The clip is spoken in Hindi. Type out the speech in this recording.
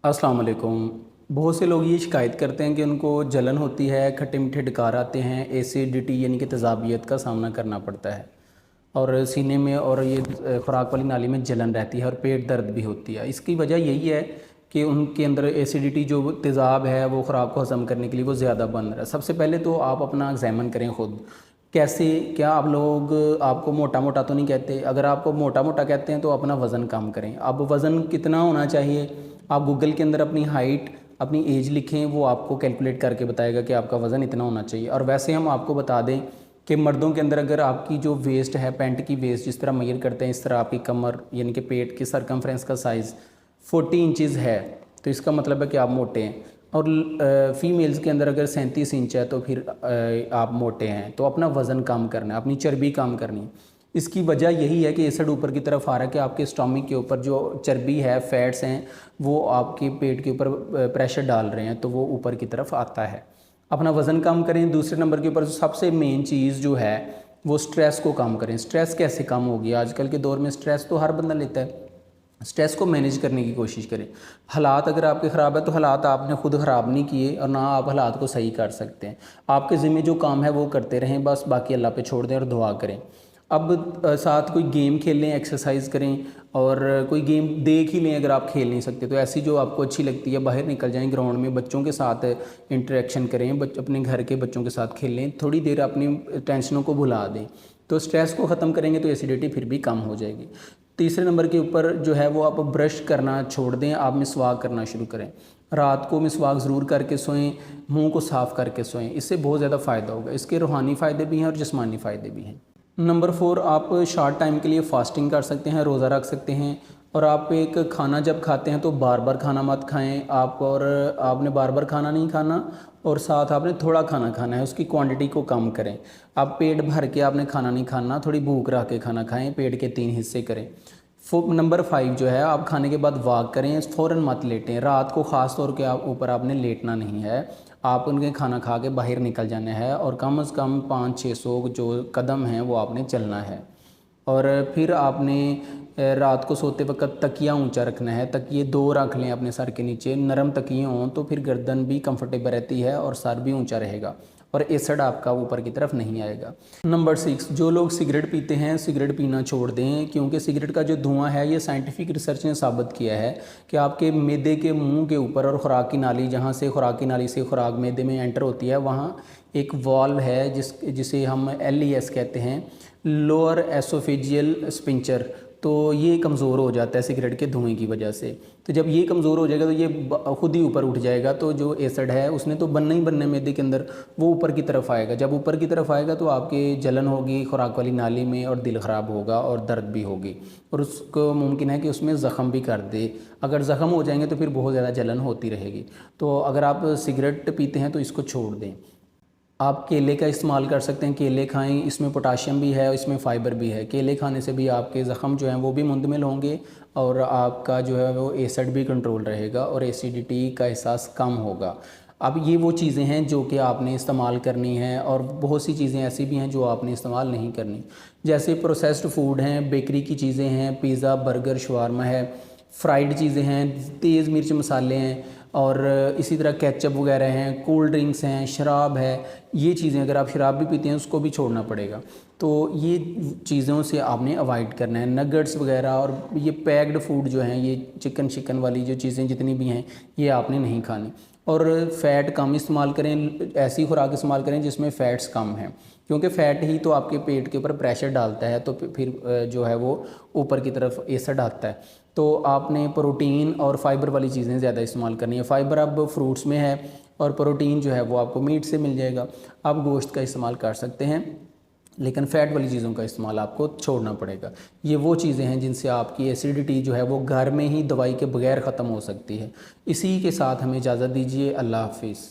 अस्सलाम वालेकुम। बहुत से लोग ये शिकायत करते हैं कि उनको जलन होती है, खट्टे मीठे डकार आते हैं, एसिडिटी यानी कि तेज़ाबियत का सामना करना पड़ता है और सीने में और ये खुराक वाली नाली में जलन रहती है और पेट दर्द भी होती है। इसकी वजह यही है कि उनके अंदर एसिडिटी जो तेज़ाब है वो खुराक को हज़म करने के लिए वो ज़्यादा बन रहा है। सबसे पहले तो आप अपना एग्जामिन करें ख़ुद। कैसे, क्या आप लोग, आपको मोटा मोटा तो नहीं कहते? अगर आपको मोटा मोटा कहते हैं तो अपना वज़न कम करें। अब वज़न कितना होना चाहिए? आप गूगल के अंदर अपनी हाइट, अपनी एज लिखें, वो आपको कैलकुलेट करके बताएगा कि आपका वज़न इतना होना चाहिए। और वैसे हम आपको बता दें कि मर्दों के अंदर अगर आपकी जो वेस्ट है, पैंट की वेस्ट जिस तरह मेजर करते हैं, इस तरह आपकी कमर यानी कि पेट की सरकमफ्रेंस का साइज़ 40 इंचज़ है, तो इसका मतलब है कि आप मोटे हैं। और फ़ीमेल्स के अंदर अगर 37 इंच है तो फिर आप मोटे हैं। तो अपना वज़न कम करना है, अपनी चर्बी कम करनी है। इसकी वजह यही है कि एसिड ऊपर की तरफ आ रहा है कि आपके स्टमक के ऊपर जो चर्बी है, फैट्स हैं, वो आपके पेट के ऊपर प्रेशर डाल रहे हैं, तो वो ऊपर की तरफ आता है। अपना वज़न कम करें। दूसरे नंबर के ऊपर सबसे मेन चीज़ जो है वो स्ट्रेस को कम करें। स्ट्रेस कैसे कम होगी? आजकल के दौर में स्ट्रेस तो हर बंदा लेता है। स्ट्रेस को मैनेज करने की कोशिश करें। हालात अगर आपके ख़राब है तो हालात आपने खुद ख़राब नहीं किए और ना आप हालात को सही कर सकते हैं। आपके ज़िम्मे जो काम है वो करते रहें, बस बाकी अल्लाह पे छोड़ दें और दुआ करें। अब साथ कोई गेम खेल लें, एक्सरसाइज करें और कोई गेम देख ही लें। अगर आप खेल नहीं सकते तो ऐसी जो आपको अच्छी लगती है, बाहर निकल जाएं, ग्राउंड में बच्चों के साथ इंटरेक्शन करें, अपने घर के बच्चों के साथ खेलें, थोड़ी देर अपनी टेंशनों को भुला दें। तो स्ट्रेस को ख़त्म करेंगे तो एसिडिटी फिर भी कम हो जाएगी। तीसरे नंबर के ऊपर जो है वो आप ब्रश करना छोड़ दें, आप मिसवाक करना शुरू करें। रात को मिसवाक ज़रूर करके सोएं, मुंह को साफ़ करके सोएं। इससे बहुत ज़्यादा फ़ायदा होगा। इसके रूहानी फ़ायदे भी हैं और जिस्मानी फ़ायदे भी हैं। नंबर 4, आप शॉर्ट टाइम के लिए फ़ास्टिंग कर सकते हैं, रोज़ा रख सकते हैं। और आप एक खाना जब खाते हैं तो बार बार खाना मत खाएं आप, और आपने बार बार खाना नहीं खाना और साथ आपने थोड़ा खाना खाना है, उसकी क्वांटिटी को कम करें। आप पेट भर के आपने खाना नहीं खाना, थोड़ी भूख रख के खाना खाएं, पेट के 3 हिस्से करें। नंबर 5 जो है, आप खाने के बाद वॉक करें, फ़ौरन मत लेटें। रात को ख़ास तौर के ऊपर आपने लेटना नहीं है। आप उनके खाना खा के बाहर निकल जाना है और कम से कम 500-600 जो कदम हैं वो आपने चलना है। और फिर आपने रात को सोते वक्त तकिया ऊंचा रखना है। तकिए 2 रख लें अपने सर के नीचे, नरम तकिए हों तो फिर गर्दन भी कंफर्टेबल रहती है और सर भी ऊंचा रहेगा और एसिड आपका ऊपर की तरफ नहीं आएगा। नंबर 6, जो लोग सिगरेट पीते हैं सिगरेट पीना छोड़ दें, क्योंकि सिगरेट का जो धुआं है ये साइंटिफिक रिसर्च ने साबित किया है कि आपके मैदे के मुंह के ऊपर और खुराक की नाली, जहाँ से खुराक की नाली से खुराक मैदे में एंटर होती है, वहाँ एक वॉल्व है जिसे हम LES कहते हैं, लोअर एसोफेजियल स्पिंचर। तो ये कमज़ोर हो जाता है सिगरेट के धुएं की वजह से। तो जब ये कमज़ोर हो जाएगा तो ये खुद ही ऊपर उठ जाएगा, तो जो एसिड है उसने तो बनना ही बनना है मैदे के अंदर, वो ऊपर की तरफ आएगा। जब ऊपर की तरफ आएगा तो आपके जलन होगी खुराक वाली नाली में और दिल ख़राब होगा और दर्द भी होगी और उसको मुमकिन है कि उसमें ज़ख़म भी कर दे। अगर ज़ख़म हो जाएंगे तो फिर बहुत ज़्यादा जलन होती रहेगी। तो अगर आप सिगरेट पीते हैं तो इसको छोड़ दें। आप केले का इस्तेमाल कर सकते हैं, केले खाएं, इसमें पोटाशियम भी है, इसमें फ़ाइबर भी है। केले खाने से भी आपके ज़ख़म जो हैं वो भी मुंतमिल होंगे और आपका जो है वो एसिड भी कंट्रोल रहेगा और एसिडिटी का एहसास कम होगा। अब ये वो चीज़ें हैं जो कि आपने इस्तेमाल करनी है और बहुत सी चीज़ें ऐसी भी हैं जो आपने इस्तेमाल नहीं करनी, जैसे प्रोसेस्ड फूड हैं, बेकरी की चीज़ें हैं, पिज़्ज़ा, बर्गर, शवारमा है, फ्राइड चीज़ें हैं, तेज़ मिर्च मसाले हैं और इसी तरह केचप वगैरह हैं, कोल्ड ड्रिंक्स हैं, शराब है। ये चीज़ें, अगर आप शराब भी पीते हैं उसको भी छोड़ना पड़ेगा। तो ये चीज़ों से आपने अवॉइड करना है। नगेट्स वगैरह और ये पैक्ड फूड जो हैं, ये चिकन वाली जो चीज़ें जितनी भी हैं ये आपने नहीं खानी। और फ़ैट कम इस्तेमाल करें, ऐसी खुराक इस्तेमाल करें जिसमें फ़ैट्स कम हैं, क्योंकि फ़ैट ही तो आपके पेट के ऊपर प्रेशर डालता है, तो फिर जो है वो ऊपर की तरफ एसिड आता है। तो आपने प्रोटीन और फाइबर वाली चीज़ें ज़्यादा इस्तेमाल करनी है। फ़ाइबर अब फ्रूट्स में है और प्रोटीन जो है वो आपको मीट से मिल जाएगा। आप गोश्त का इस्तेमाल कर सकते हैं, लेकिन फ़ैट वाली चीज़ों का इस्तेमाल आपको छोड़ना पड़ेगा। ये वो चीज़ें हैं जिनसे आपकी एसिडिटी जो है वो घर में ही दवाई के बगैर ख़त्म हो सकती है। इसी के साथ हमें इजाज़त दीजिए। अल्लाह हाफ़िज़।